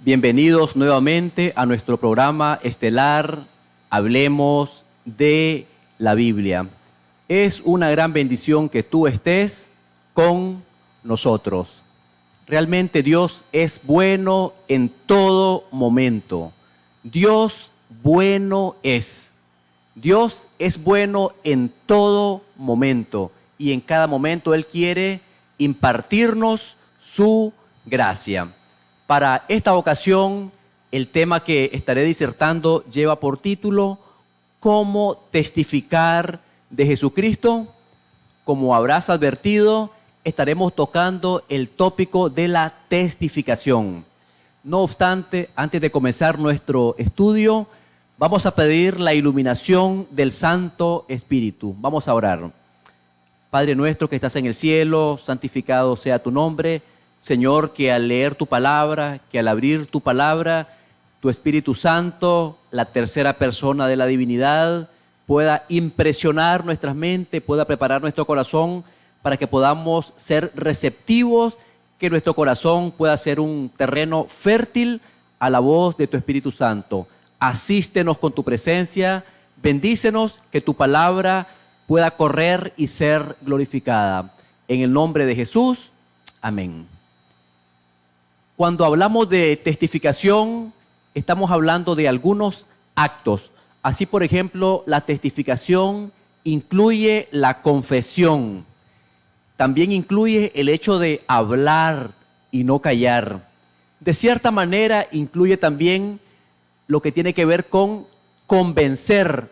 Bienvenidos nuevamente a nuestro programa estelar Hablemos de la Biblia. Es una gran bendición que tú estés con nosotros. Realmente Dios es bueno en todo momento. Dios bueno es. Dios es bueno en todo momento y en cada momento Él quiere impartirnos su gracia. Para esta ocasión, el tema que estaré disertando lleva por título ¿Cómo testificar de Jesucristo? Como habrás advertido, estaremos tocando el tópico de la testificación. No obstante, antes de comenzar nuestro estudio, vamos a pedir la iluminación del Santo Espíritu. Vamos a orar. Padre nuestro que estás en el cielo, santificado sea tu nombre. Señor, que al leer tu palabra, que al abrir tu palabra, tu Espíritu Santo, la tercera persona de la divinidad, pueda impresionar nuestras mentes, pueda preparar nuestro corazón para que podamos ser receptivos, que nuestro corazón pueda ser un terreno fértil a la voz de tu Espíritu Santo. Asístenos con tu presencia, bendícenos, que tu palabra pueda correr y ser glorificada. En el nombre de Jesús, amén. Cuando hablamos de testificación, estamos hablando de algunos actos. Así, por ejemplo, la testificación incluye la confesión. También incluye el hecho de hablar y no callar. De cierta manera, incluye también lo que tiene que ver con convencer,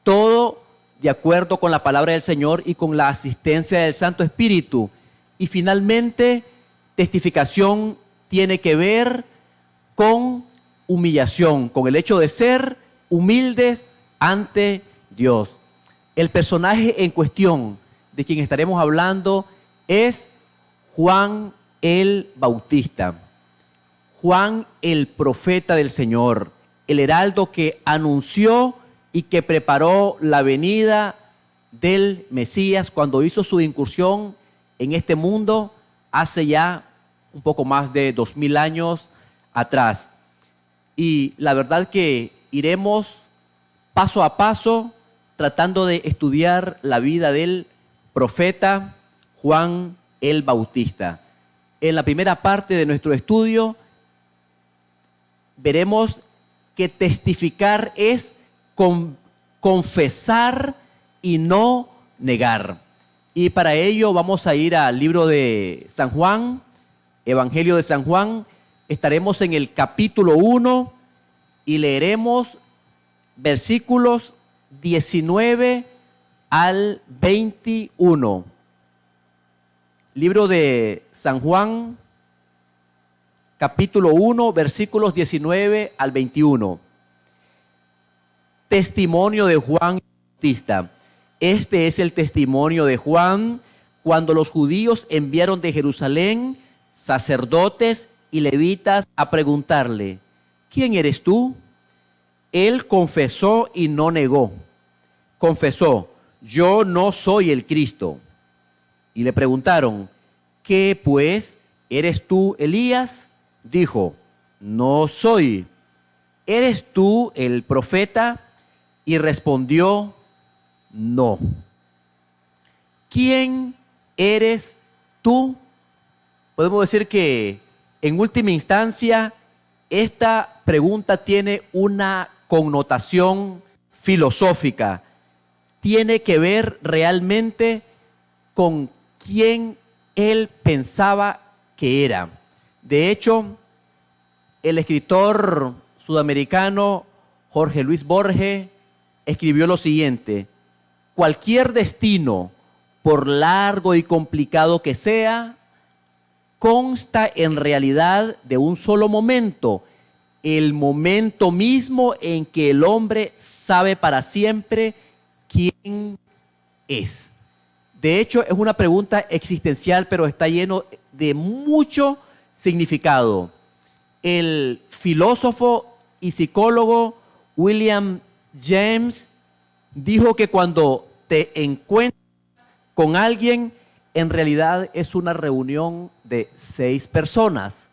todo de acuerdo con la palabra del Señor y con la asistencia del Santo Espíritu. Y finalmente, testificación tiene que ver con humillación, con el hecho de ser humildes ante Dios. El personaje en cuestión de quien estaremos hablando es Juan el Bautista. Juan el profeta del Señor, el heraldo que anunció y que preparó la venida del Mesías cuando hizo su incursión en este mundo hace ya un poco más de 2000 años atrás. Y la verdad que iremos paso a paso tratando de estudiar la vida del profeta Juan el Bautista. En la primera parte de nuestro estudio veremos que testificar es confesar y no negar. Y para ello vamos a ir al libro de San Juan, Evangelio de San Juan. Estaremos en el capítulo 1 y leeremos versículos 19 al 21. Libro de San Juan, capítulo 1, versículos 19 al 21. Testimonio de Juan Bautista. Este es el testimonio de Juan cuando los judíos enviaron de Jerusalén sacerdotes y levitas a preguntarle: ¿quién eres tú? Él confesó y no negó. Confesó: yo no soy el Cristo. Y le preguntaron: ¿qué pues? ¿Eres tú Elías? Dijo: no soy. ¿Eres tú el profeta? Y respondió: no. ¿Quién eres tú? Podemos decir que en última instancia esta pregunta tiene una connotación filosófica. Tiene que ver realmente con quién él pensaba que era. De hecho, el escritor sudamericano Jorge Luis Borges escribió lo siguiente: cualquier destino, por largo y complicado que sea, consta en realidad de un solo momento, el momento mismo en que el hombre sabe para siempre quién es. De hecho, es una pregunta existencial, pero está lleno de mucho significado. El filósofo y psicólogo William James dijo que cuando te encuentras con alguien, en realidad es una reunión de 6 personas.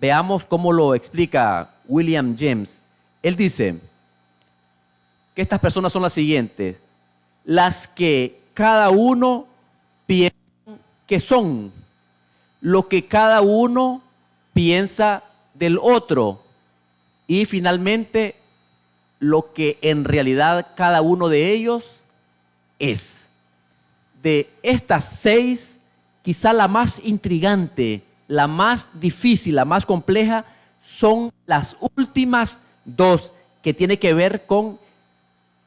Veamos cómo lo explica William James. Él dice que estas personas son las siguientes: las que cada uno piensa que son, lo que cada uno piensa del otro y finalmente lo que en realidad cada uno de ellos es. De estas 6, quizá la más intrigante, la más difícil, la más compleja, son las últimas 2, que tiene que ver con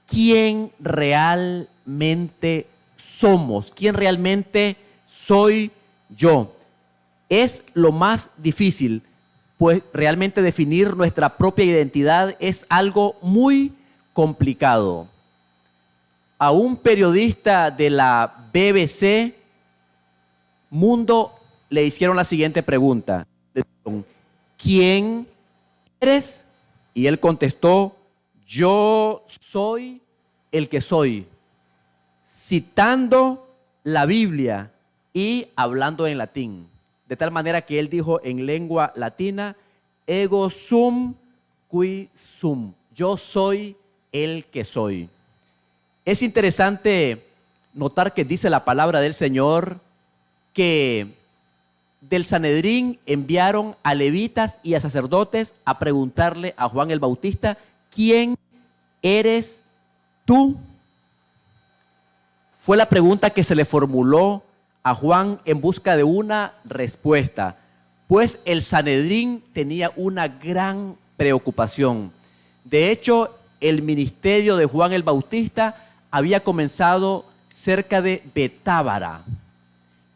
quién realmente somos, quién realmente soy yo. Es lo más difícil, pues realmente definir nuestra propia identidad es algo muy complicado. A un periodista de la BBC Mundo le hicieron la siguiente pregunta: ¿quién eres? Y él contestó: yo soy el que soy, citando la Biblia y hablando en latín. De tal manera que él dijo en lengua latina: ego sum qui sum, yo soy el que soy. Es interesante notar que dice la palabra del Señor que del Sanedrín enviaron a levitas y a sacerdotes a preguntarle a Juan el Bautista: ¿quién eres tú? Fue la pregunta que se le formuló a Juan en busca de una respuesta, pues el Sanedrín tenía una gran preocupación. De hecho, el ministerio de Juan el Bautista había comenzado cerca de Betábara.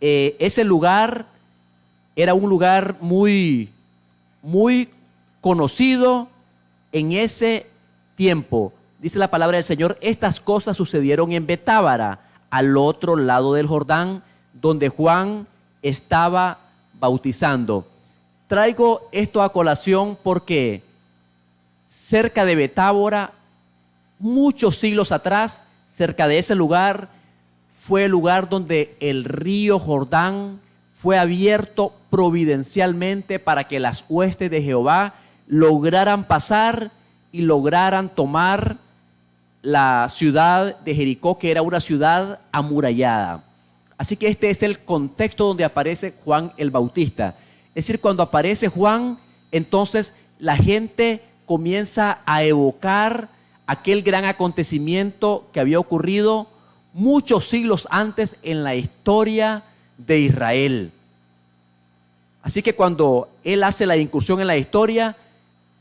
Ese lugar era un lugar muy conocido en ese tiempo. Dice la palabra del Señor: estas cosas sucedieron en Betábara, al otro lado del Jordán, donde Juan estaba bautizando. Traigo esto a colación porque cerca de Betábara, muchos siglos atrás, cerca de ese lugar, fue el lugar donde el río Jordán fue abierto providencialmente para que las huestes de Jehová lograran pasar y lograran tomar la ciudad de Jericó, que era una ciudad amurallada. Así que este es el contexto donde aparece Juan el Bautista. Es decir, cuando aparece Juan, entonces la gente comienza a evocar aquel gran acontecimiento que había ocurrido muchos siglos antes en la historia de Israel. Así que cuando él hace la incursión en la historia,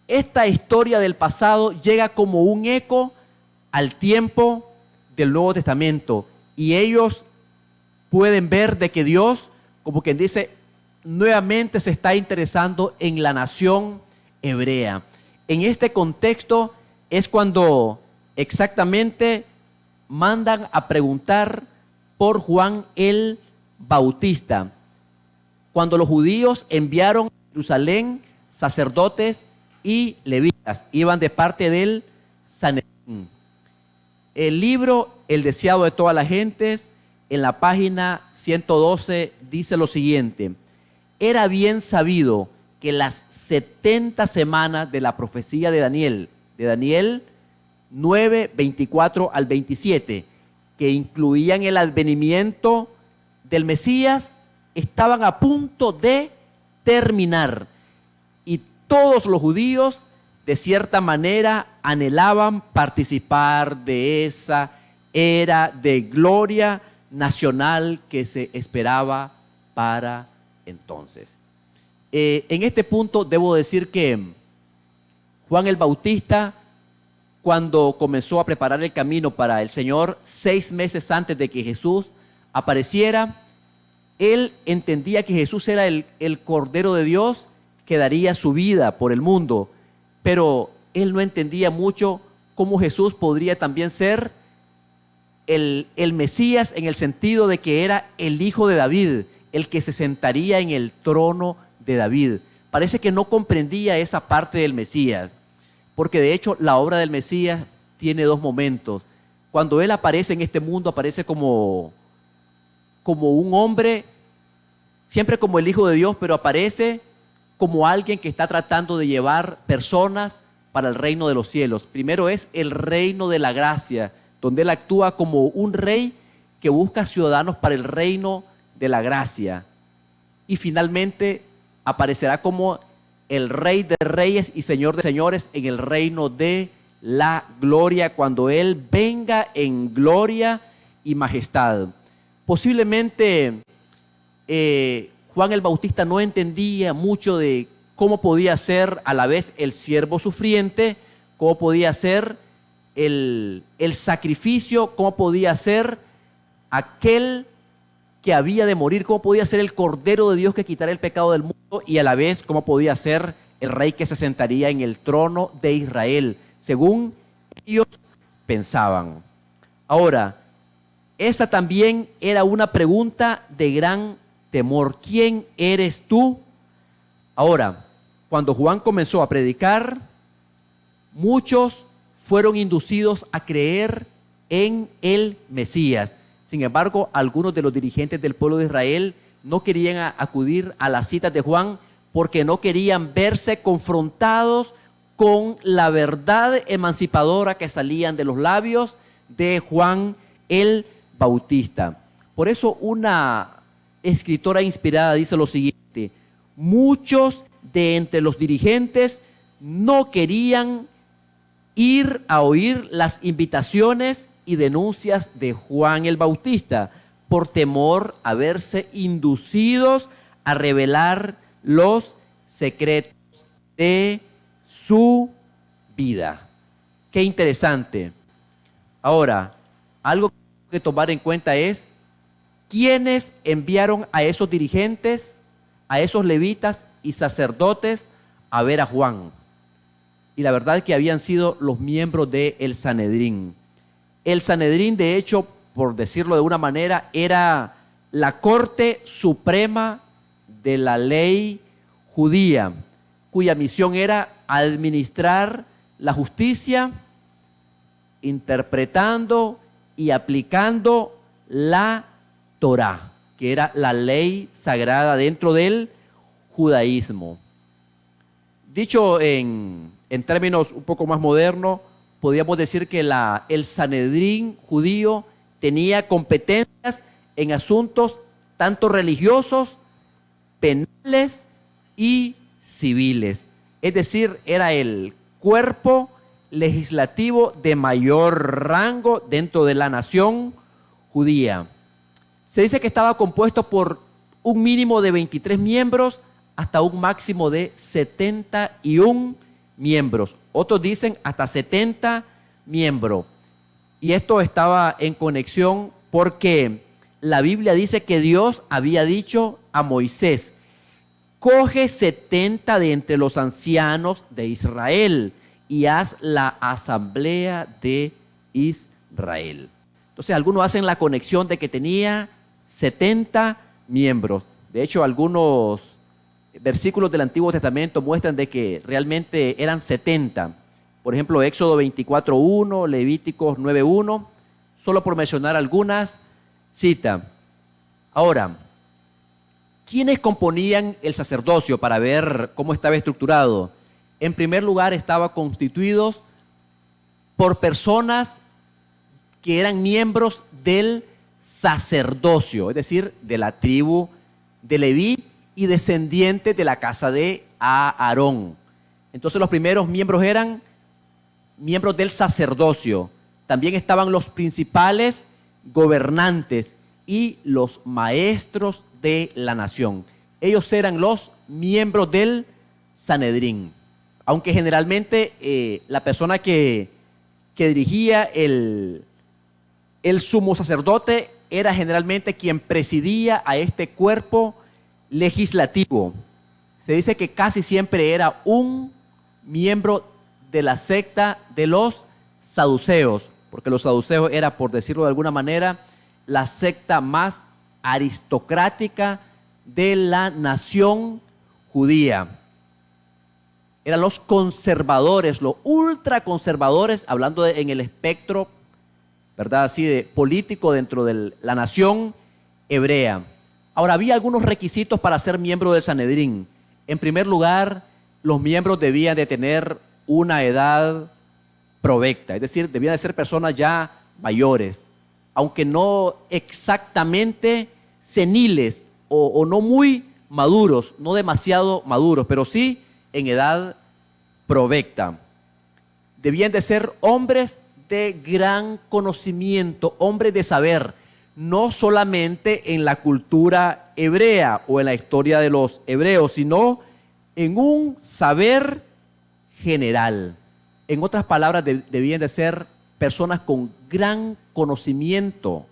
esta historia del pasado llega como un eco al tiempo del Nuevo Testamento, y ellos pueden ver de que Dios, como quien dice, nuevamente se está interesando en la nación hebrea. En este contexto es cuando exactamente mandan a preguntar por Juan el Bautista. Cuando los judíos enviaron a Jerusalén sacerdotes y levitas, iban de parte del Sanedrín. El libro El deseado de todas las gentes, en la página 112, dice lo siguiente: era bien sabido que las 70 semanas de la profecía de Daniel 9, 24 al 27, que incluían el advenimiento del Mesías, estaban a punto de terminar, y todos los judíos de cierta manera anhelaban participar de esa era de gloria nacional que se esperaba para entonces. En este punto debo decir que Juan el Bautista, cuando comenzó a preparar el camino para el Señor, 6 meses antes de que Jesús apareciera, él entendía que Jesús era el Cordero de Dios que daría su vida por el mundo, pero él no entendía mucho cómo Jesús podría también ser el Mesías, en el sentido de que era el hijo de David, el que se sentaría en el trono de David. Parece que no comprendía esa parte del Mesías, porque de hecho la obra del Mesías tiene 2 momentos. Cuando él aparece en este mundo, aparece como un hombre, siempre como el Hijo de Dios, pero aparece como alguien que está tratando de llevar personas para el reino de los cielos. Primero es el reino de la gracia, donde él actúa como un rey que busca ciudadanos para el reino de la gracia. Y finalmente aparecerá como el Rey de Reyes y Señor de Señores en el reino de la gloria, cuando Él venga en gloria y majestad. Posiblemente Juan el Bautista no entendía mucho de cómo podía ser a la vez el siervo sufriente, cómo podía ser el sacrificio, cómo podía ser aquel que había de morir, cómo podía ser el Cordero de Dios que quitara el pecado del mundo, y a la vez cómo podía ser el rey que se sentaría en el trono de Israel, según ellos pensaban. Ahora, esa también era una pregunta de gran temor. ¿Quién eres tú? Ahora, cuando Juan comenzó a predicar, muchos fueron inducidos a creer en el Mesías. Sin embargo, algunos de los dirigentes del pueblo de Israel no querían acudir a las citas de Juan porque no querían verse confrontados con la verdad emancipadora que salían de los labios de Juan el Bautista. Por eso una escritora inspirada dice lo siguiente: muchos de entre los dirigentes no querían ir a oír las invitaciones y denuncias de Juan el Bautista por temor a verse inducidos a revelar los secretos de su vida. Qué interesante. Ahora, algo que tomar en cuenta es quiénes enviaron a esos dirigentes, a esos levitas y sacerdotes a ver a Juan. Y la verdad es que habían sido los miembros del Sanedrín. El Sanedrín, de hecho, por decirlo de una manera, era la corte suprema de la ley judía, cuya misión era administrar la justicia, interpretando y aplicando la Torá, que era la ley sagrada dentro del judaísmo. Dicho en términos un poco más modernos, podríamos decir que el Sanedrín judío tenía competencias en asuntos tanto religiosos, penales y civiles. Es decir, era el cuerpo legislativo de mayor rango dentro de la nación judía. Se dice que estaba compuesto por un mínimo de 23 miembros hasta un máximo de 71 miembros. Otros dicen hasta 70 miembros. Y esto estaba en conexión porque la Biblia dice que Dios había dicho a Moisés: coge 70 de entre los ancianos de Israel y haz la asamblea de Israel. Entonces algunos hacen la conexión de que tenía 70 miembros. De hecho, algunos versículos del Antiguo Testamento muestran de que realmente eran 70. Por ejemplo, Éxodo 24:1, Levíticos 9:1, solo por mencionar algunas citas. Ahora, ¿quiénes componían el sacerdocio para ver cómo estaba estructurado? En primer lugar, estaba constituidos por personas que eran miembros del sacerdocio, es decir, de la tribu de Leví y descendientes de la casa de Aarón. Entonces los primeros miembros eran miembros del sacerdocio. También estaban los principales gobernantes y los maestros de la nación. Ellos eran los miembros del Sanedrín. Aunque generalmente la persona que dirigía el sumo sacerdote era generalmente quien presidía a este cuerpo legislativo. Se dice que casi siempre era un miembro de la secta de los saduceos, porque los saduceos era, por decirlo de alguna manera, la secta más aristocrática de la nación judía. Eran los conservadores, los ultraconservadores, hablando en el espectro, ¿verdad?, así de político dentro de la nación hebrea. Ahora, había algunos requisitos para ser miembro del Sanedrín. En primer lugar, los miembros debían de tener una edad provecta, es decir, debían de ser personas ya mayores, aunque no exactamente seniles o no muy maduros, no demasiado maduros, pero sí en edad provecta. Debían de ser hombres de gran conocimiento, hombres de saber, no solamente en la cultura hebrea o en la historia de los hebreos, sino en un saber general. En otras palabras, debían de ser personas con gran conocimiento,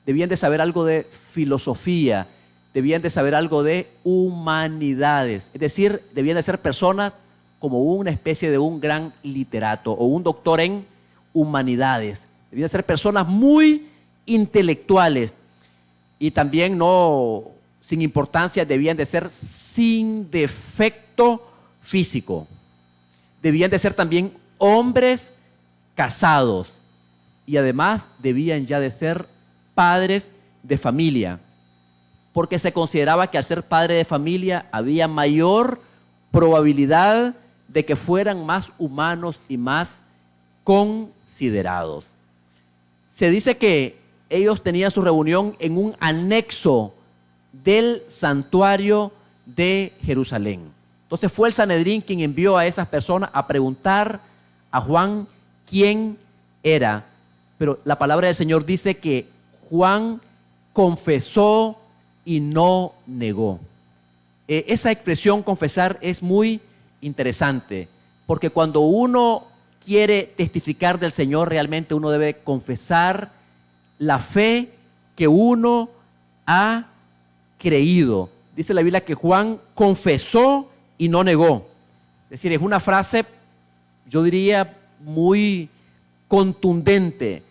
debían de saber algo de filosofía, debían de saber algo de humanidades, es decir, debían de ser personas como una especie de un gran literato o un doctor en humanidades. Debían de ser personas muy intelectuales y también no sin importancia, debían de ser sin defecto físico. Debían de ser también hombres casados y además debían ya de ser padres de familia, porque se consideraba que al ser padre de familia había mayor probabilidad de que fueran más humanos y más considerados. Se dice que ellos tenían su reunión en un anexo del santuario de Jerusalén. Entonces fue el Sanedrín quien envió a esas personas a preguntar a Juan quién era. Pero la palabra del Señor dice que Juan confesó y no negó. Esa expresión confesar es muy interesante, porque cuando uno quiere testificar del Señor, realmente uno debe confesar la fe que uno ha creído. Dice la Biblia que Juan confesó y no negó. Es decir, es una frase, yo diría, muy contundente,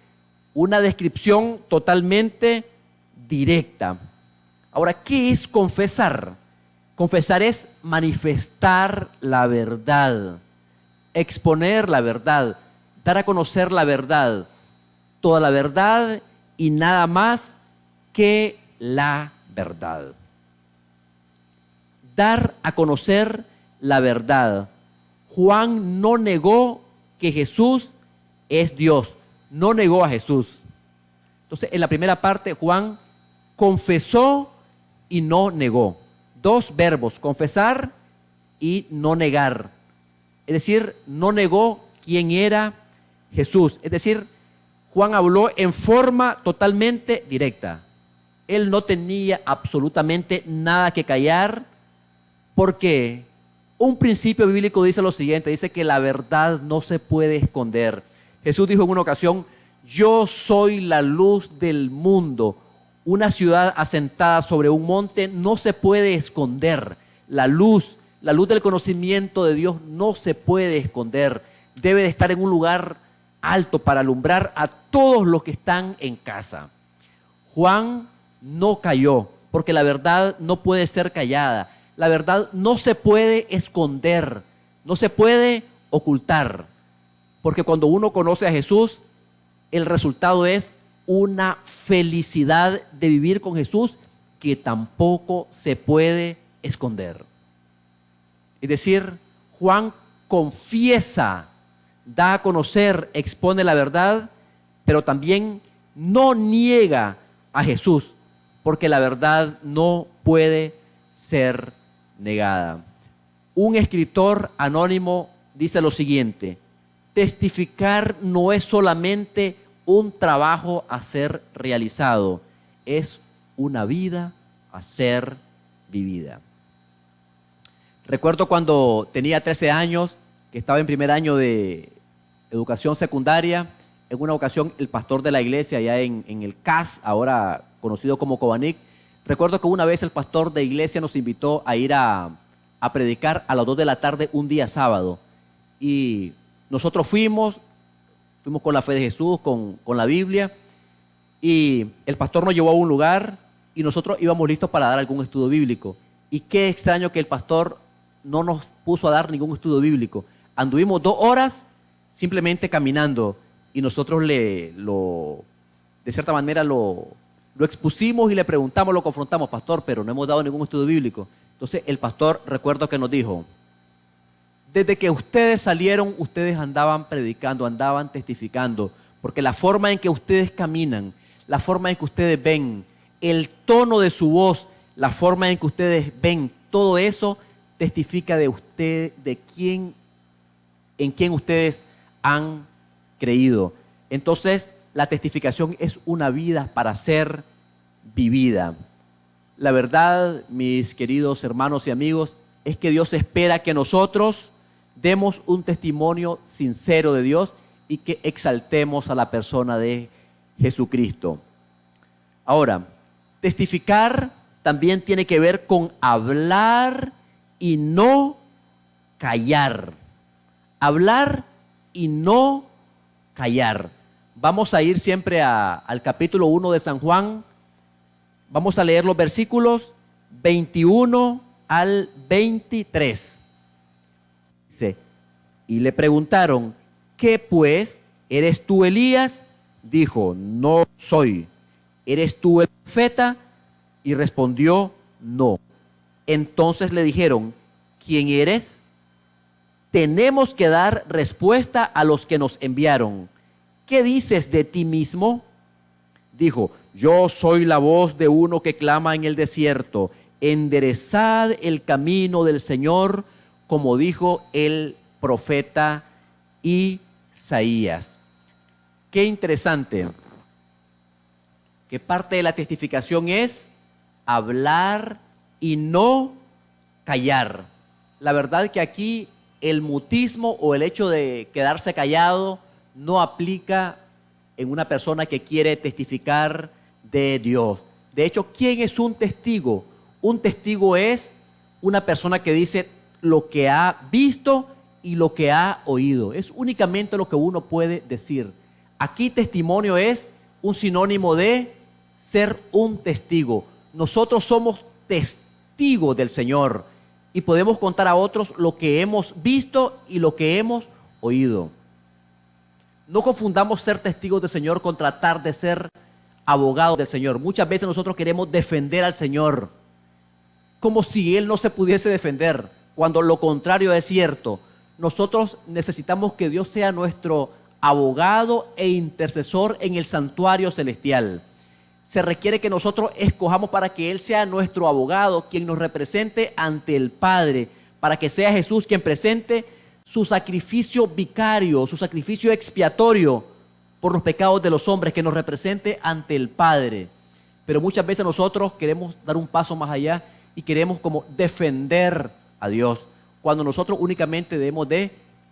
una descripción totalmente directa. Ahora, ¿qué es confesar? Confesar es manifestar la verdad, exponer la verdad, dar a conocer la verdad, toda la verdad y nada más que la verdad. Dar a conocer la verdad. Juan no negó que Jesús es Dios, no negó a Jesús. Entonces, en la primera parte, Juan confesó y no negó. Dos verbos, confesar y no negar. Es decir, no negó quién era Jesús. Es decir, Juan habló en forma totalmente directa. Él no tenía absolutamente nada que callar, porque un principio bíblico dice lo siguiente, dice que la verdad no se puede esconder. Jesús dijo en una ocasión, yo soy la luz del mundo. Una ciudad asentada sobre un monte no se puede esconder. La luz del conocimiento de Dios no se puede esconder. Debe de estar en un lugar alto para alumbrar a todos los que están en casa. Juan no cayó, porque la verdad no puede ser callada. La verdad no se puede esconder, no se puede ocultar, porque cuando uno conoce a Jesús, el resultado es una felicidad de vivir con Jesús que tampoco se puede esconder. Es decir, Juan confiesa, da a conocer, expone la verdad, pero también no niega a Jesús, porque la verdad no puede ser negada. Un escritor anónimo dice lo siguiente: testificar no es solamente un trabajo a ser realizado, es una vida a ser vivida. Recuerdo cuando tenía 13 años, que estaba en primer año de educación secundaria. En una ocasión, el pastor de la iglesia, allá en el CAS, ahora conocido como Cobanic, recuerdo que una vez el pastor de iglesia nos invitó a ir a predicar a las 2 de la tarde un día sábado. Y nosotros fuimos con la fe de Jesús, con la Biblia, y el pastor nos llevó a un lugar y nosotros íbamos listos para dar algún estudio bíblico. Y qué extraño que el pastor no nos puso a dar ningún estudio bíblico. Anduvimos 2 horas simplemente caminando y nosotros de cierta manera lo expusimos y le preguntamos, lo confrontamos, pastor, pero no hemos dado ningún estudio bíblico. Entonces el pastor, recuerdo que nos dijo, desde que ustedes salieron, ustedes andaban predicando, andaban testificando, porque la forma en que ustedes caminan, la forma en que ustedes ven, el tono de su voz, la forma en que ustedes ven, todo eso testifica de usted, en quién ustedes han creído. Entonces, la testificación es una vida para ser vivida. La verdad, mis queridos hermanos y amigos, es que Dios espera que nosotros demos un testimonio sincero de Dios y que exaltemos a la persona de Jesucristo. Ahora, testificar también tiene que ver con hablar y no callar. Hablar y no callar. Vamos a ir siempre al capítulo 1 de San Juan. Vamos a leer los versículos 21 al 23. Dice, y le preguntaron, ¿qué pues? ¿Eres tú Elías? Dijo, no soy. ¿Eres tú el profeta? Y respondió, no. Entonces le dijeron, ¿quién eres? Tenemos que dar respuesta a los que nos enviaron. ¿Qué dices de ti mismo? Dijo, yo soy la voz de uno que clama en el desierto, enderezad el camino del Señor, como dijo el profeta Isaías. Qué interesante, que parte de la testificación es hablar y no callar. La verdad que aquí el mutismo o el hecho de quedarse callado no aplica en una persona que quiere testificar de Dios. De hecho, ¿quién es un testigo? Un testigo es una persona que dice lo que ha visto y lo que ha oído. Es únicamente lo que uno puede decir. Aquí testimonio es un sinónimo de ser un testigo. Nosotros somos testigos del Señor y podemos contar a otros lo que hemos visto y lo que hemos oído. No confundamos ser testigos del Señor con tratar de ser abogados del Señor. Muchas veces nosotros queremos defender al Señor como si Él no se pudiese defender, cuando lo contrario es cierto. Nosotros necesitamos que Dios sea nuestro abogado e intercesor en el santuario celestial. Se requiere que nosotros escojamos para que Él sea nuestro abogado, quien nos represente ante el Padre, para que sea Jesús quien presente su sacrificio vicario, su sacrificio expiatorio por los pecados de los hombres, que nos represente ante el Padre. Pero muchas veces nosotros queremos dar un paso más allá y queremos como defender a Dios, cuando nosotros únicamente debemos de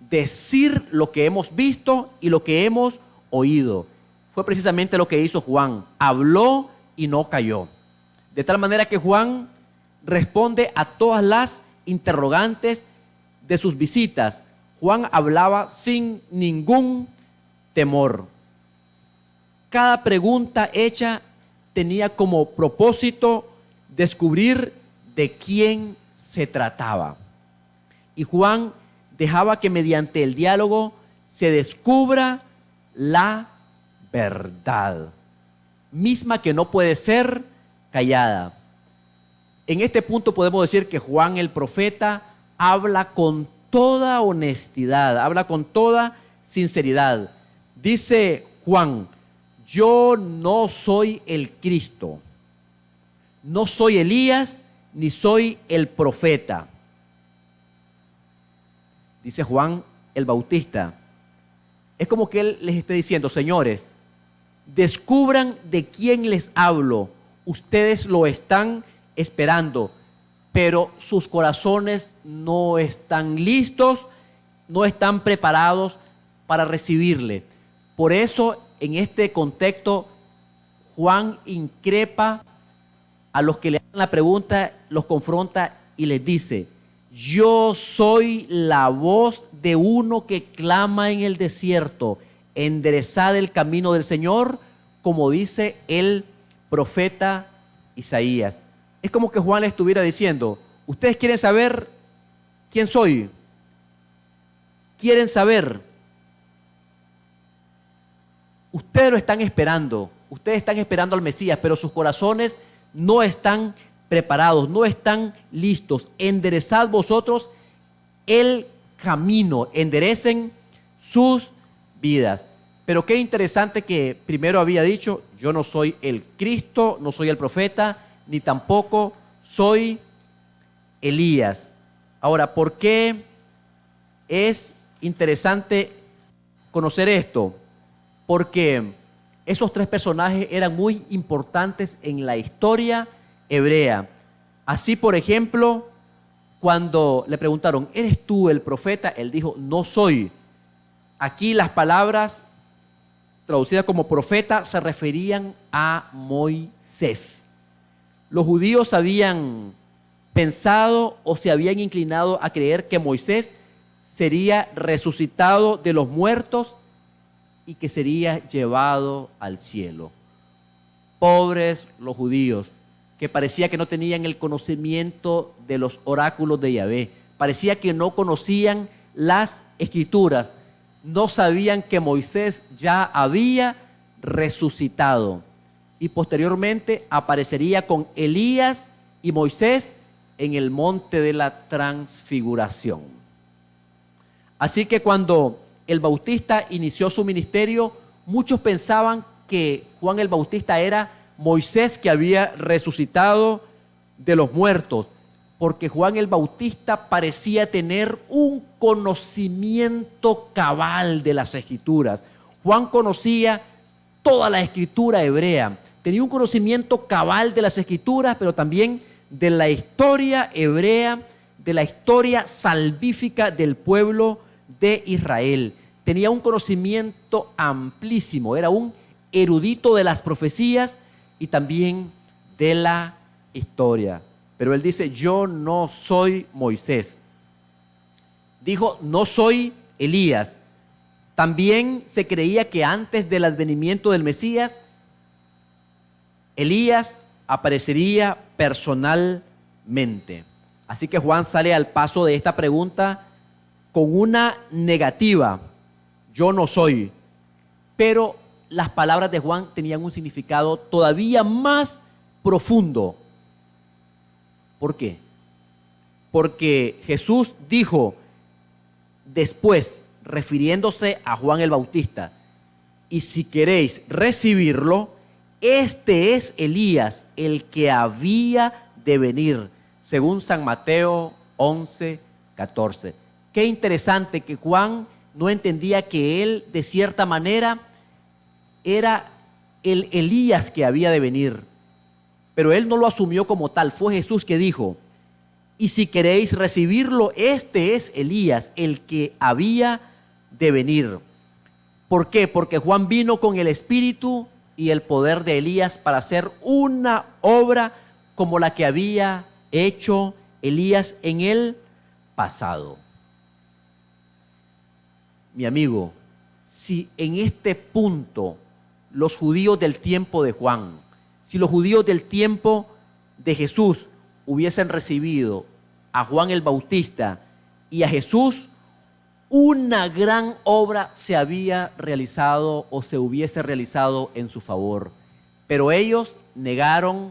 decir lo que hemos visto y lo que hemos oído. Fue precisamente lo que hizo Juan. Habló y no calló. De tal manera que Juan responde a todas las interrogantes de sus visitas. Juan hablaba sin ningún temor. Cada pregunta hecha tenía como propósito descubrir de quién se trataba. Y Juan dejaba que mediante el diálogo se descubra la verdad, misma que no puede ser callada. En este punto podemos decir que Juan el profeta habla con toda honestidad, habla con toda sinceridad. Dice Juan, yo no soy el Cristo, no soy Elías, ni soy el profeta. Dice Juan el Bautista. Es como que él les esté diciendo, señores, descubran de quién les hablo. Ustedes lo están esperando, pero sus corazones no están listos, no están preparados para recibirle. Por eso, en este contexto, Juan increpa a los que le hacen la pregunta, los confronta y les dice, yo soy la voz de uno que clama en el desierto, enderezad el camino del Señor, como dice el profeta Isaías. Es como que Juan le estuviera diciendo, ¿ustedes quieren saber quién soy? ¿Quieren saber? Ustedes lo están esperando, ustedes están esperando al Mesías, pero sus corazones no están preparados, no están listos. Enderezad vosotros el camino, enderecen sus vidas. Pero qué interesante que primero había dicho, yo no soy el Cristo, no soy el profeta, ni tampoco soy Elías. Ahora, ¿por qué es interesante conocer esto? Porque esos tres personajes eran muy importantes en la historia hebrea. Así, por ejemplo, cuando le preguntaron, ¿eres tú el profeta? Él dijo, no soy. Aquí las palabras traducidas como profeta se referían a Moisés. Los judíos habían pensado o se habían inclinado a creer que Moisés sería resucitado de los muertos y que sería llevado al cielo. Pobres los judíos, que parecía que no tenían el conocimiento de los oráculos de Yahvé. Parecía que no conocían las escrituras. No sabían que Moisés ya había resucitado. Y posteriormente aparecería con Elías y Moisés en el monte de la transfiguración. Así que cuando el Bautista inició su ministerio, muchos pensaban que Juan el Bautista era Moisés que había resucitado de los muertos, porque Juan el Bautista parecía tener un conocimiento cabal de las escrituras. Juan conocía toda la escritura hebrea, tenía un conocimiento cabal de las escrituras, pero también de la historia hebrea, de la historia salvífica del pueblo de Israel. Tenía un conocimiento amplísimo, era un erudito de las profecías y también de la historia. Pero él dice, yo no soy Moisés. Dijo, no soy Elías. También se creía que antes del advenimiento del Mesías, Elías aparecería personalmente. Así que Juan sale al paso de esta pregunta con una negativa. Yo no soy. Pero las palabras de Juan tenían un significado todavía más profundo. ¿Por qué? Porque Jesús dijo después, refiriéndose a Juan el Bautista, y si queréis recibirlo, este es Elías, el que había de venir, según San Mateo 11:14. Qué interesante que Juan no entendía que él, de cierta manera, era el Elías que había de venir. Pero él no lo asumió como tal. Fue Jesús que dijo, y si queréis recibirlo, este es Elías, el que había de venir. ¿Por qué? Porque Juan vino con el espíritu y el poder de Elías para hacer una obra como la que había hecho Elías en el pasado. Mi amigo, si en este punto los judíos del tiempo de Juan, si los judíos del tiempo de Jesús hubiesen recibido a Juan el Bautista y a Jesús, una gran obra se había realizado o se hubiese realizado en su favor. Pero ellos negaron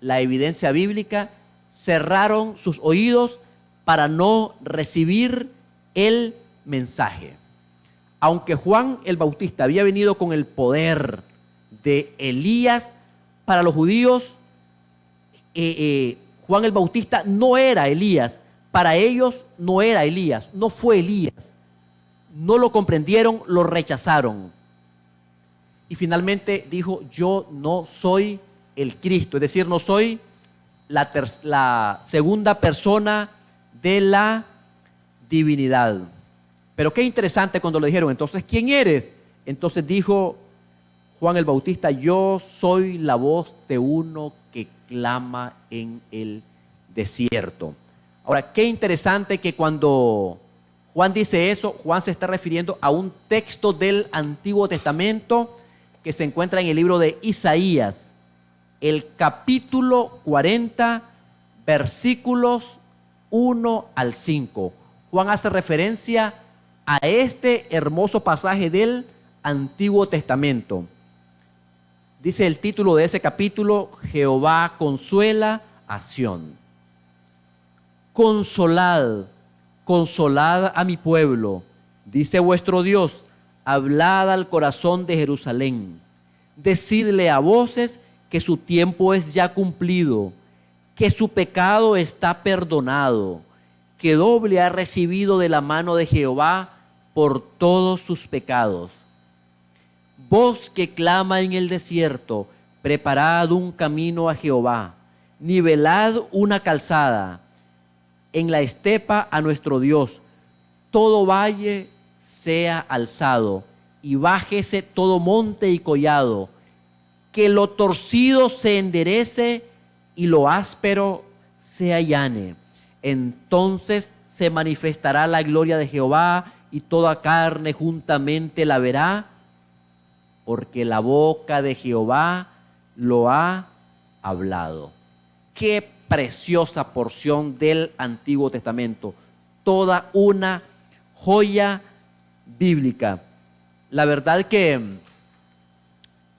la evidencia bíblica, cerraron sus oídos para no recibir el mensaje. Aunque Juan el Bautista había venido con el poder de Elías, para los judíos, Juan el Bautista no era Elías. Para ellos no era Elías, no fue Elías. No lo comprendieron, lo rechazaron. Y finalmente dijo, yo no soy el Cristo, es decir, no soy la segunda persona de la divinidad. Pero qué interesante cuando le dijeron, entonces, ¿quién eres? Entonces dijo Juan el Bautista, yo soy la voz de uno que clama en el desierto. Ahora, qué interesante que cuando Juan dice eso, Juan se está refiriendo a un texto del Antiguo Testamento que se encuentra en el libro de Isaías, el capítulo 40, versículos 1 al 5. Juan hace referencia a este hermoso pasaje del Antiguo Testamento. Dice el título de ese capítulo, Jehová consuela a Sión. Consolad, consolad a mi pueblo, dice vuestro Dios, hablad al corazón de Jerusalén. Decidle a voces que su tiempo es ya cumplido, que su pecado está perdonado, que doble ha recibido de la mano de Jehová por todos sus pecados. Voz que clama en el desierto, preparad un camino a Jehová, nivelad una calzada en la estepa a nuestro Dios. Todo valle sea alzado y bájese todo monte y collado, que lo torcido se enderece y lo áspero se allane. Entonces se manifestará la gloria de Jehová y toda carne juntamente la verá, porque la boca de Jehová lo ha hablado. Qué preciosa porción del Antiguo Testamento, toda una joya bíblica. La verdad que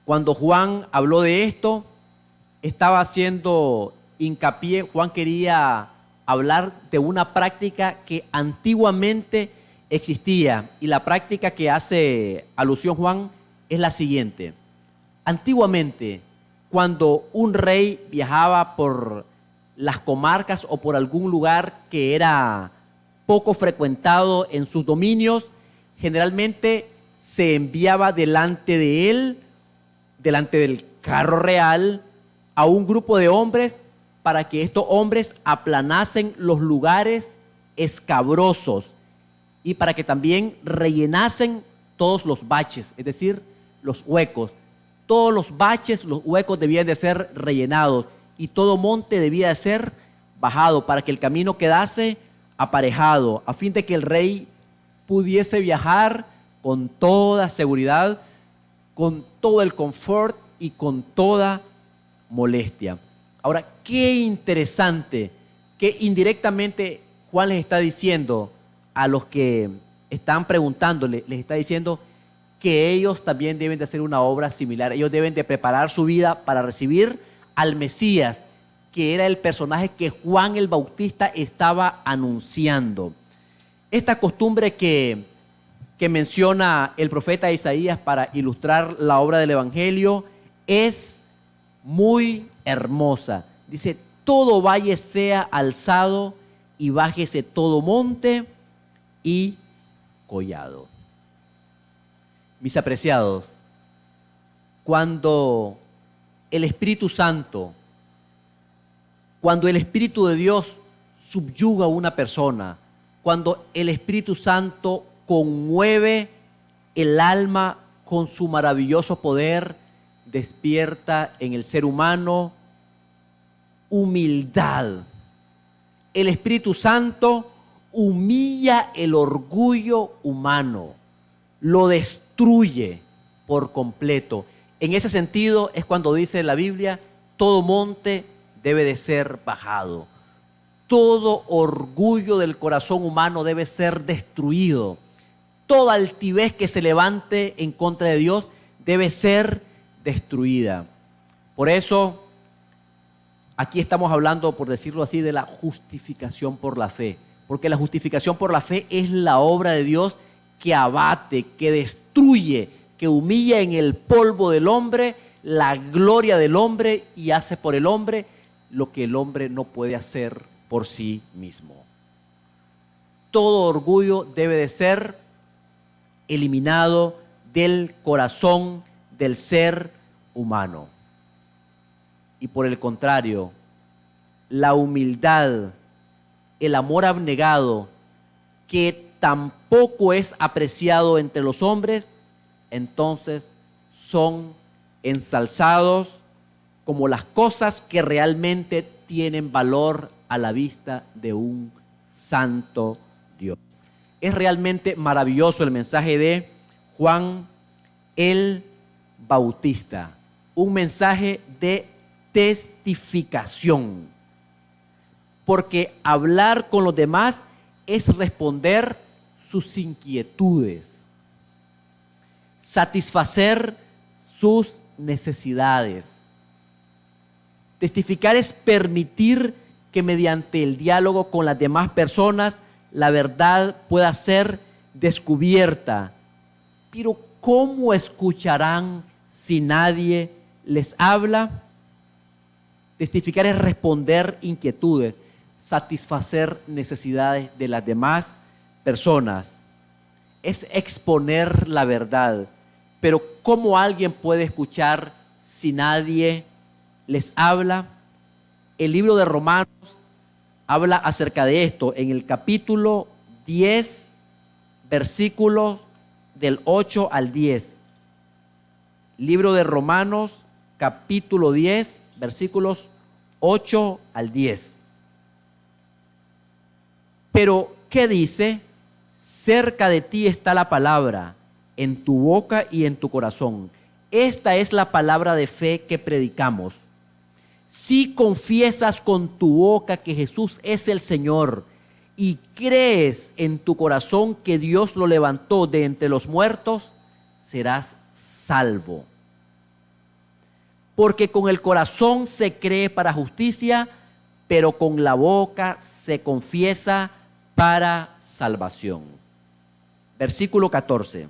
cuando Juan habló de esto, estaba haciendo hincapié, Juan quería hablar de una práctica que antiguamente existía, y la práctica que hace alusión Juan es la siguiente. Antiguamente, cuando un rey viajaba por las comarcas o por algún lugar que era poco frecuentado en sus dominios, generalmente se enviaba delante de él, delante del carro real, a un grupo de hombres para que estos hombres aplanasen los lugares escabrosos y para que también rellenasen todos los baches, es decir, los huecos. Todos los baches, los huecos debían de ser rellenados y todo monte debía de ser bajado para que el camino quedase aparejado, a fin de que el rey pudiese viajar con toda seguridad, con todo el confort y con toda molestia. Ahora, qué interesante que indirectamente Juan les está diciendo a los que están preguntándole, les está diciendo que ellos también deben de hacer una obra similar. Ellos deben de preparar su vida para recibir al Mesías, que era el personaje que Juan el Bautista estaba anunciando. Esta costumbre que menciona el profeta Isaías para ilustrar la obra del Evangelio es muy hermosa. Dice, todo valle sea alzado y bájese todo monte y collado. Mis apreciados, cuando el Espíritu Santo, cuando el Espíritu de Dios subyuga a una persona, cuando el Espíritu Santo conmueve el alma con su maravilloso poder, despierta en el ser humano humildad. El Espíritu Santo humilla el orgullo humano, lo destruye por completo. En ese sentido es cuando dice la Biblia, todo monte debe de ser bajado. Todo orgullo del corazón humano debe ser destruido. Toda altivez que se levante en contra de Dios debe ser destruida. Por eso, aquí estamos hablando, por decirlo así, de la justificación por la fe. Porque la justificación por la fe es la obra de Dios que abate, que destruye, que humilla en el polvo del hombre la gloria del hombre y hace por el hombre lo que el hombre no puede hacer por sí mismo. Todo orgullo debe de ser eliminado del corazón del ser humano. Y por el contrario, la humildad, el amor abnegado, que tampoco es apreciado entre los hombres, entonces son ensalzados como las cosas que realmente tienen valor a la vista de un santo Dios. Es realmente maravilloso el mensaje de Juan el Bautista, un mensaje de testificación, porque hablar con los demás es responder sus inquietudes, satisfacer sus necesidades. Testificar es permitir que mediante el diálogo con las demás personas la verdad pueda ser descubierta. Pero ¿cómo escucharán si nadie les habla? Testificar es responder inquietudes, satisfacer necesidades de las demás personas. Es exponer la verdad. Pero ¿cómo alguien puede escuchar si nadie les habla? El libro de Romanos habla acerca de esto en el capítulo 10, versículos del 8 al 10. Libro de Romanos, capítulo 10, versículos 8 al 10. Pero, ¿qué dice? Cerca de ti está la palabra, en tu boca y en tu corazón. Esta es la palabra de fe que predicamos. Si confiesas con tu boca que Jesús es el Señor y crees en tu corazón que Dios lo levantó de entre los muertos, serás salvo. Porque con el corazón se cree para justicia, pero con la boca se confiesa para salvación. Versículo 14.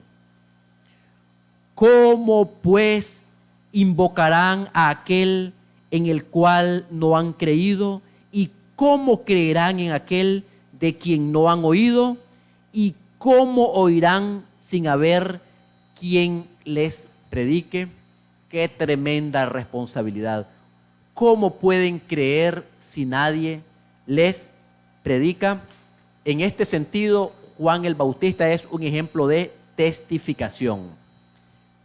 ¿Cómo pues invocarán a aquel en el cual no han creído? ¿Y cómo creerán en aquel de quien no han oído? ¿Y cómo oirán sin haber quien les predique? Qué tremenda responsabilidad. ¿Cómo pueden creer si nadie les predica? En este sentido, Juan el Bautista es un ejemplo de testificación.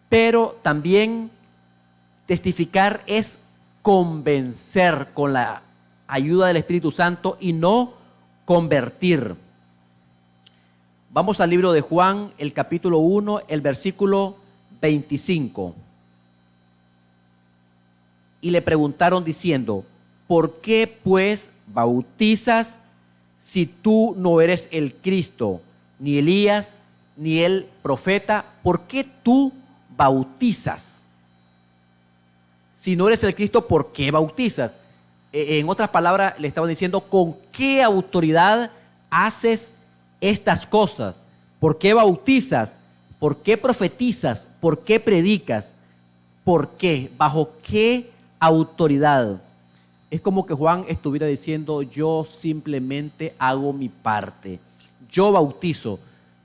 Pero también testificar es convencer con la ayuda del Espíritu Santo y no convertir. Vamos al libro de Juan, el capítulo 1, el versículo 25. Y le preguntaron diciendo, ¿por qué pues bautizas si tú no eres el Cristo, ni Elías, ni el profeta? ¿Por qué tú bautizas? Si no eres el Cristo, ¿por qué bautizas? En otras palabras, le estaban diciendo, ¿con qué autoridad haces estas cosas? ¿Por qué bautizas? ¿Por qué profetizas? ¿Por qué predicas? ¿Por qué? ¿Bajo qué autoridad? Es como que Juan estuviera diciendo, yo simplemente hago mi parte. Yo bautizo.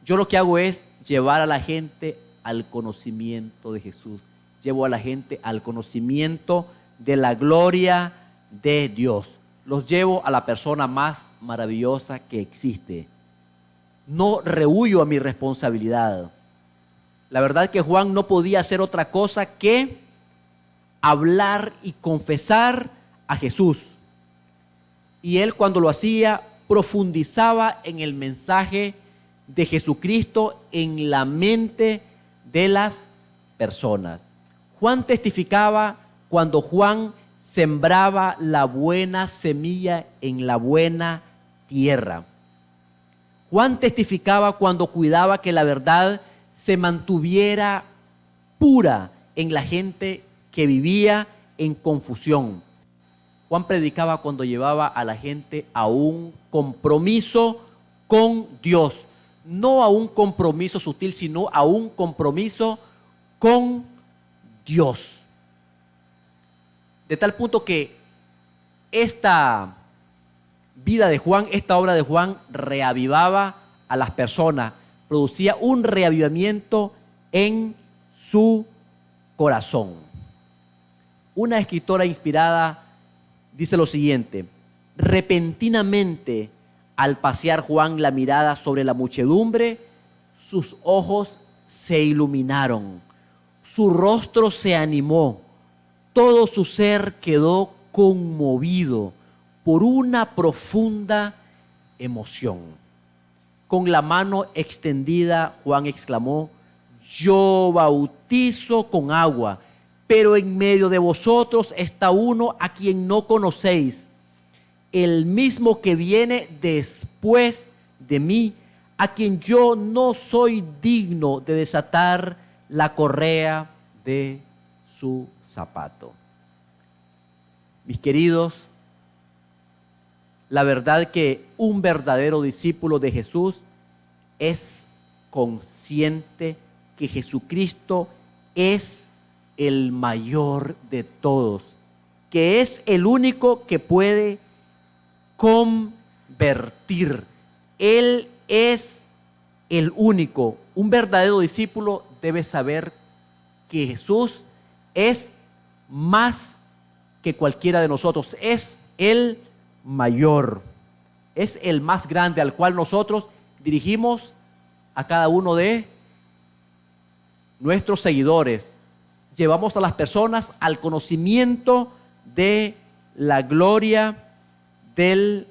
Yo lo que hago es llevar a la gente al conocimiento de Jesús. Llevo a la gente al conocimiento de la gloria de Dios. Los llevo a la persona más maravillosa que existe. No rehúyo a mi responsabilidad. La verdad es que Juan no podía hacer otra cosa que hablar y confesar a Jesús. Y él, cuando lo hacía, profundizaba en el mensaje de Jesucristo en la mente de las personas. Juan testificaba cuando Juan sembraba la buena semilla en la buena tierra. Juan testificaba cuando cuidaba que la verdad se mantuviera pura en la gente que vivía en confusión. Juan predicaba cuando llevaba a la gente a un compromiso con Dios, no a un compromiso sutil, sino a un compromiso con Dios. De tal punto que esta vida de Juan, esta obra de Juan, reavivaba a las personas, producía un reavivamiento en su corazón. Una escritora inspirada dice lo siguiente: repentinamente, al pasear Juan la mirada sobre la muchedumbre, sus ojos se iluminaron, su rostro se animó, todo su ser quedó conmovido por una profunda emoción. Con la mano extendida, Juan exclamó: yo bautizo con agua, pero en medio de vosotros está uno a quien no conocéis, el mismo que viene después de mí, a quien yo no soy digno de desatar la correa de su zapato. Mis queridos, la verdad que un verdadero discípulo de Jesús es consciente que Jesucristo es el mayor de todos, que es el único que puede convertir. Él es el único. Un verdadero discípulo debe saber que Jesús es más que cualquiera de nosotros, es el mayor, es el más grande al cual nosotros dirigimos a cada uno de nuestros seguidores. Llevamos a las personas al conocimiento de la gloria del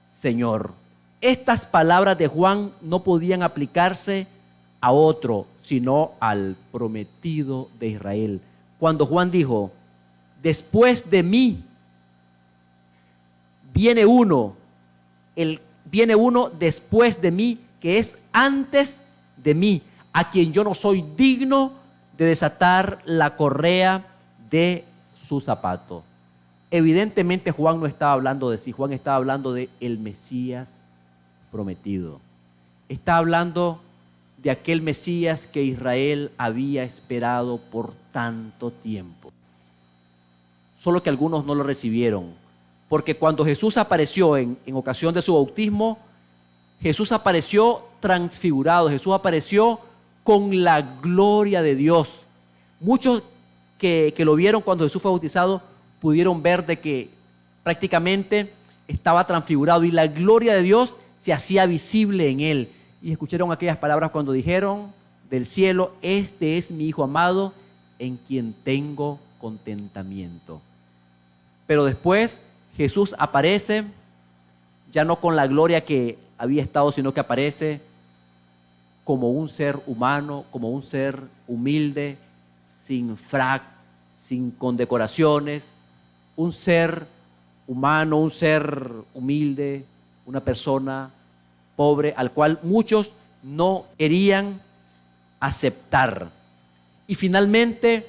Señor. Estas palabras de Juan no podían aplicarse a otro, sino al prometido de Israel. Cuando Juan dijo, después de mí viene uno después de mí, que es antes de mí, a quien yo no soy digno de desatar la correa de su zapato. Evidentemente Juan no estaba hablando de sí, Juan estaba hablando de el Mesías prometido. Está hablando de aquel Mesías que Israel había esperado por tanto tiempo. Solo que algunos no lo recibieron, porque cuando Jesús apareció en ocasión de su bautismo, Jesús apareció transfigurado, Jesús apareció con la gloria de Dios. Muchos que lo vieron cuando Jesús fue bautizado pudieron ver de que prácticamente estaba transfigurado y la gloria de Dios se hacía visible en él. Y escucharon aquellas palabras cuando dijeron del cielo, este es mi Hijo amado en quien tengo contentamiento. Pero después Jesús aparece, ya no con la gloria que había estado, sino que aparece como un ser humano, como un ser humilde, sin frac, sin condecoraciones, un ser humano, un ser humilde, una persona pobre, al cual muchos no querían aceptar. Y finalmente,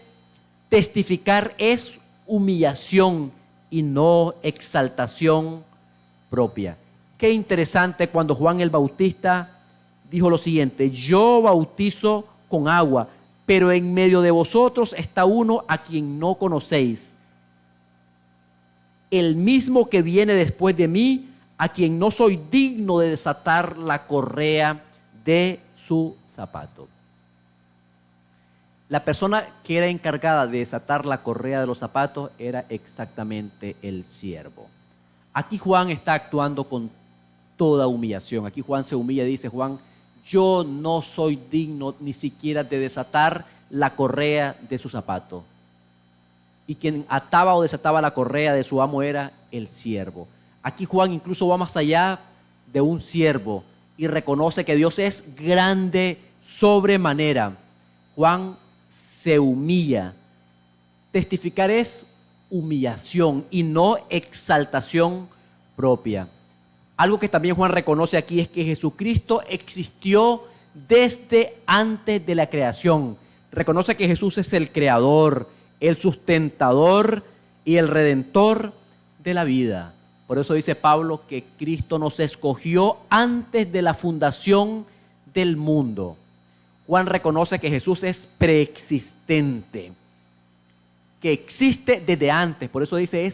testificar es humillación y no exaltación propia. Qué interesante cuando Juan el Bautista dijo lo siguiente: yo bautizo con agua, pero en medio de vosotros está uno a quien no conocéis, el mismo que viene después de mí, a quien no soy digno de desatar la correa de su zapato. La persona que era encargada de desatar la correa de los zapatos era exactamente el siervo. Aquí Juan está actuando con toda humillación. Aquí Juan se humilla y dice: Juan, yo no soy digno ni siquiera de desatar la correa de su zapato. Y quien ataba o desataba la correa de su amo era el siervo. Aquí Juan incluso va más allá de un siervo y reconoce que Dios es grande sobremanera. Juan se humilla. Testificar es humillación y no exaltación propia. Algo que también Juan reconoce aquí es que Jesucristo existió desde antes de la creación. Reconoce que Jesús es el creador, el sustentador y el redentor de la vida. Por eso dice Pablo que Cristo nos escogió antes de la fundación del mundo. Juan reconoce que Jesús es preexistente, que existe desde antes. Por eso dice,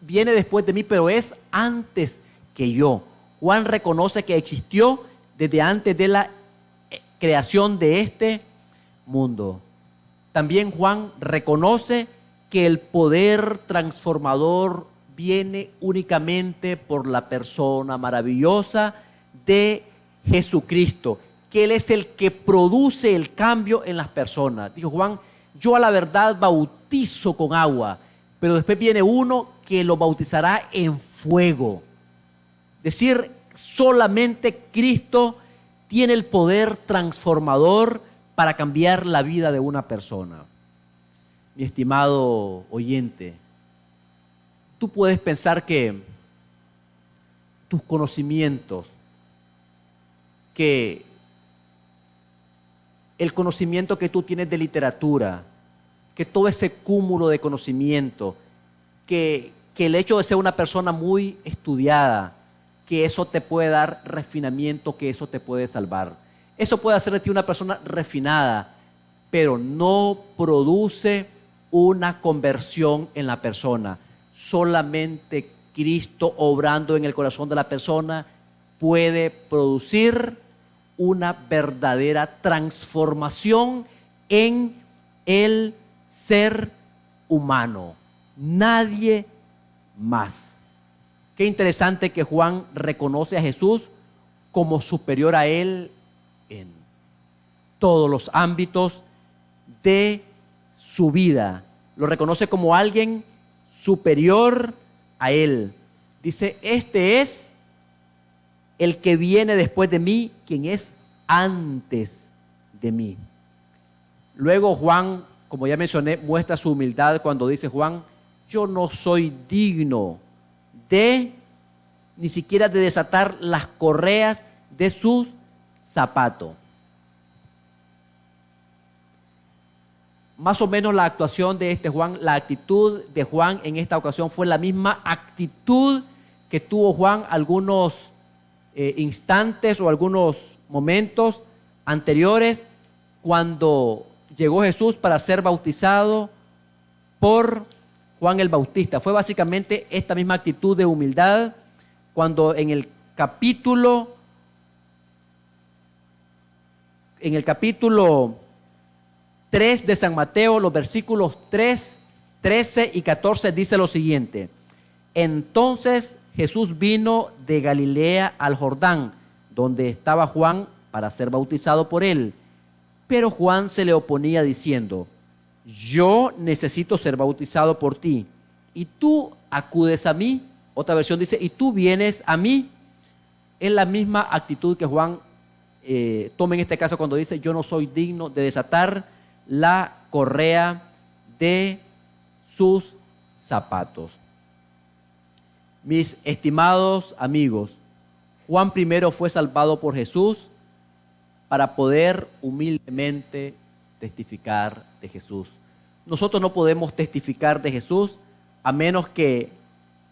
viene después de mí, pero es antes que yo. Juan reconoce que existió desde antes de la creación de este mundo. También Juan reconoce que el poder transformador viene únicamente por la persona maravillosa de Jesucristo, que Él es el que produce el cambio en las personas. Dijo Juan, yo a la verdad bautizo con agua, pero después viene uno que lo bautizará en fuego. Es decir, solamente Cristo tiene el poder transformador para cambiar la vida de una persona. Mi estimado oyente, tú puedes pensar que tus conocimientos, que el conocimiento que tú tienes de literatura, que todo ese cúmulo de conocimiento, que que el hecho de ser una persona muy estudiada, que eso te puede dar refinamiento, que eso te puede salvar. Eso puede hacer de ti una persona refinada, pero no produce una conversión en la persona. Solamente Cristo obrando en el corazón de la persona puede producir una verdadera transformación en el ser humano. Nadie más. Qué interesante que Juan reconoce a Jesús como superior a él en todos los ámbitos de su vida. Lo reconoce como alguien superior a él. Dice, este es el que viene después de mí, quien es antes de mí. Luego Juan, como ya mencioné, muestra su humildad cuando dice Juan, yo no soy digno ni siquiera de desatar las correas de sus zapatos. Más o menos la actuación de Juan, la actitud de Juan en esta ocasión fue la misma actitud que tuvo Juan algunos instantes o algunos momentos anteriores cuando llegó Jesús para ser bautizado por Juan el Bautista. Fue básicamente esta misma actitud de humildad cuando en el capítulo 3 de San Mateo, los versículos 3, 13 y 14 dice lo siguiente. Entonces Jesús vino de Galilea al Jordán, donde estaba Juan para ser bautizado por él. Pero Juan se le oponía diciendo, yo necesito ser bautizado por ti, y tú acudes a mí. Otra versión dice, y tú vienes a mí. Es la misma actitud que Juan toma en este caso cuando dice, yo no soy digno de desatar la correa de sus zapatos. Mis estimados amigos, Juan primero fue salvado por Jesús para poder humildemente testificar de Jesús. Nosotros no podemos testificar de Jesús a menos que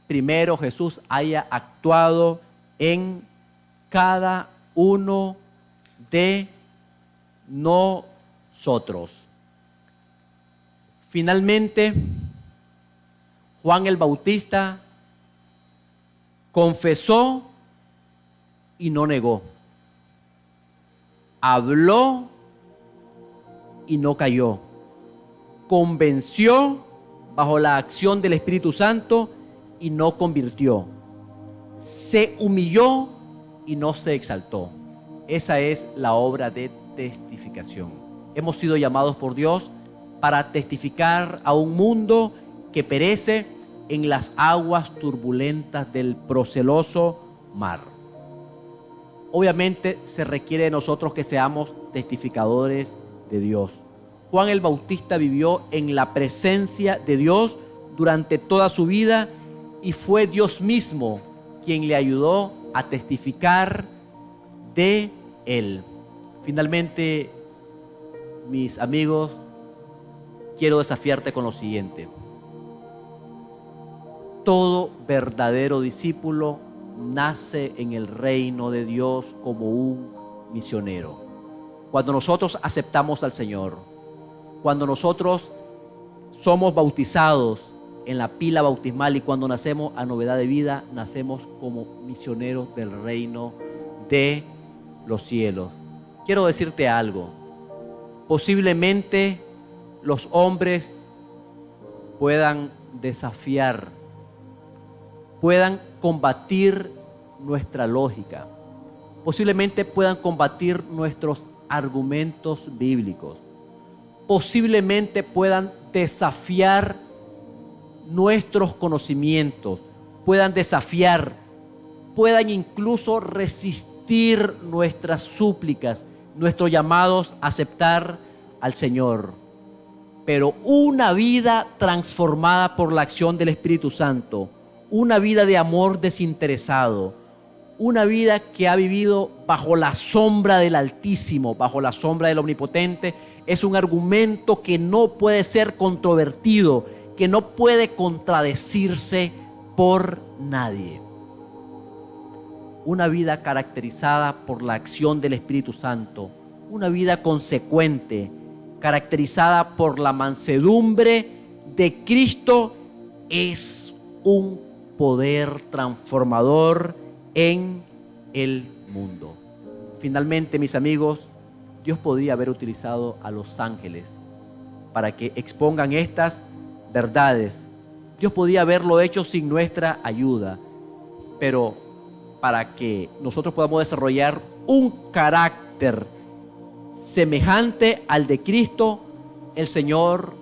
primero Jesús haya actuado en cada uno de nosotros. Finalmente, Juan el Bautista confesó y no negó. Habló y no cayó. Convenció bajo la acción del Espíritu Santo y no convirtió. Se humilló y no se exaltó. Esa es la obra de testificación. Hemos sido llamados por Dios para testificar a un mundo que perece en las aguas turbulentas del proceloso mar. Obviamente se requiere de nosotros que seamos testificadores de Dios. Juan el Bautista vivió en la presencia de Dios durante toda su vida y fue Dios mismo quien le ayudó a testificar de él. Finalmente, mis amigos, quiero desafiarte con lo siguiente. Todo verdadero discípulo nace en el reino de Dios como un misionero. Cuando nosotros aceptamos al Señor, cuando nosotros somos bautizados en la pila bautismal y cuando nacemos a novedad de vida, nacemos como misioneros del reino de los cielos. Quiero decirte algo. Posiblemente los hombres puedan desafiar, puedan combatir nuestra lógica, posiblemente puedan combatir nuestros argumentos bíblicos, posiblemente puedan desafiar nuestros conocimientos, puedan incluso resistir nuestras súplicas, nuestros llamados a aceptar al Señor. Pero una vida transformada por la acción del Espíritu Santo, una vida de amor desinteresado, una vida que ha vivido bajo la sombra del Altísimo, bajo la sombra del Omnipotente, es un argumento que no puede ser controvertido, que no puede contradecirse por nadie. Una vida caracterizada por la acción del Espíritu Santo, una vida consecuente, caracterizada por la mansedumbre de Cristo, es un poder transformador en el mundo. Finalmente, mis amigos, Dios podía haber utilizado a los ángeles para que expongan estas verdades. Dios podía haberlo hecho sin nuestra ayuda, pero para que nosotros podamos desarrollar un carácter semejante al de Cristo, el Señor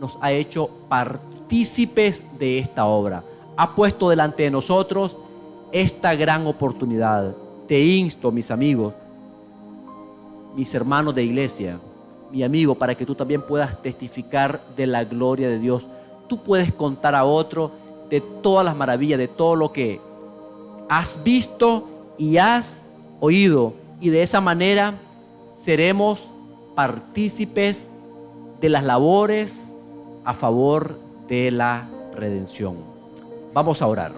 nos ha hecho partícipes de esta obra. Ha puesto delante de nosotros esta gran oportunidad. Te insto, mis amigos, mis hermanos de iglesia, mi amigo, para que tú también puedas testificar de la gloria de Dios. Tú puedes contar a otro de todas las maravillas, de todo lo que has visto y has oído, y de esa manera seremos partícipes de las labores a favor de la redención. Vamos a orar.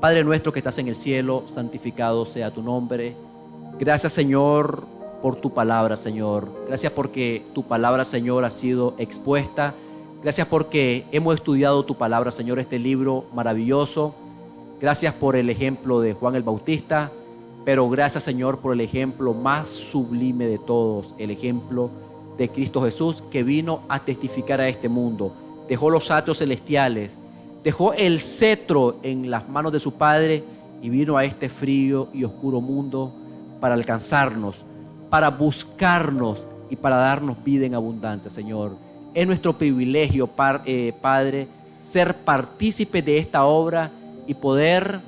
Padre nuestro que estás en el cielo, santificado sea tu nombre. Gracias, Señor, por tu palabra, Señor. Gracias porque tu palabra, Señor, ha sido expuesta. Gracias porque hemos estudiado tu palabra, Señor, este libro maravilloso. Gracias por el ejemplo de Juan el Bautista, pero gracias, Señor, por el ejemplo más sublime de todos, el ejemplo de Cristo Jesús, que vino a testificar a este mundo. Dejó los atrios celestiales, dejó el cetro en las manos de su Padre y vino a este frío y oscuro mundo para alcanzarnos, para buscarnos y para darnos vida en abundancia, Señor. Es nuestro privilegio, Padre, ser partícipe de esta obra y poder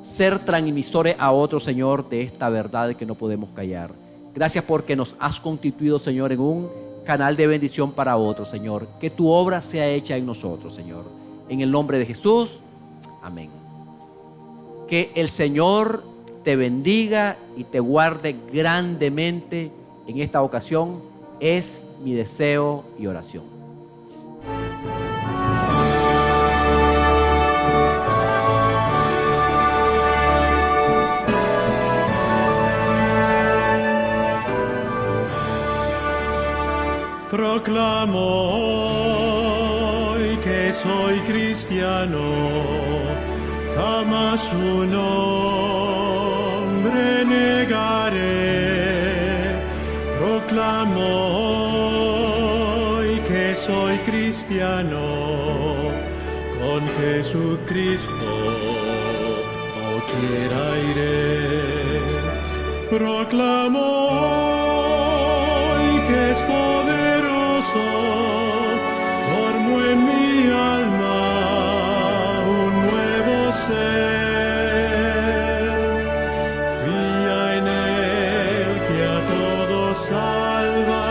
ser transmisores a otros, Señor, de esta verdad que no podemos callar. Gracias porque nos has constituido, Señor, en un canal de bendición para otros, Señor. Que tu obra sea hecha en nosotros, Señor. En el nombre de Jesús, amén. Que el Señor te bendiga y te guarde grandemente en esta ocasión. Es mi deseo y oración. Proclamo hoy que soy cristiano, jamás su nombre negaré. Proclamo hoy que soy cristiano, con Jesucristo doquiera iré. Proclamo hoy que es poderoso, formo en mi alma un nuevo ser. Fía en él que a todos salva,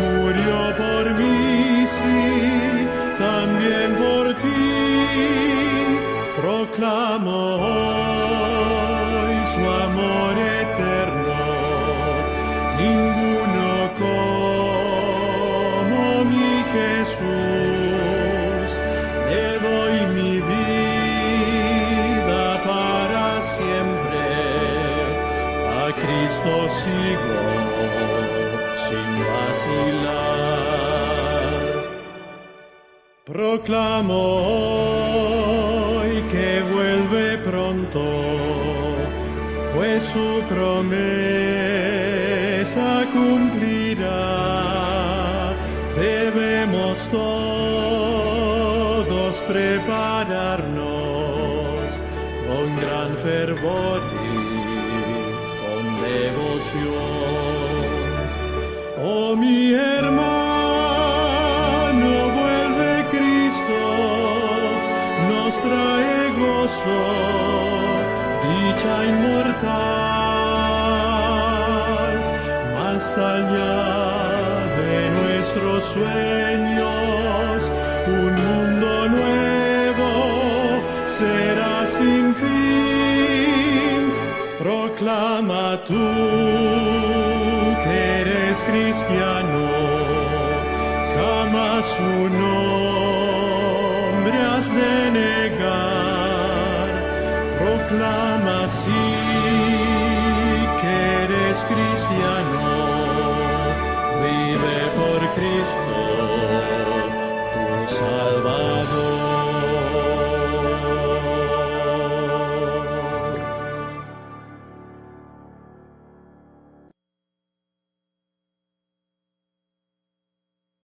murió por mí, sí, también por ti. Proclamo hoy su amor eterno, ninguno como mi Jesús. Le doy mi vida para siempre, a Cristo sigo sin vacilar. Proclamo hoy que vuelve pronto, pues su promesa cumplirá. Debemos todos prepararnos con gran fervor y con devoción. Oh, mi hermano, vuelve Cristo, nos trae gozo, dicha inmortal, más allá de nuestros sueños, un mundo nuevo será sin fin. Proclama tú que eres cristiano, jamás su nombre has de negar. proclamar.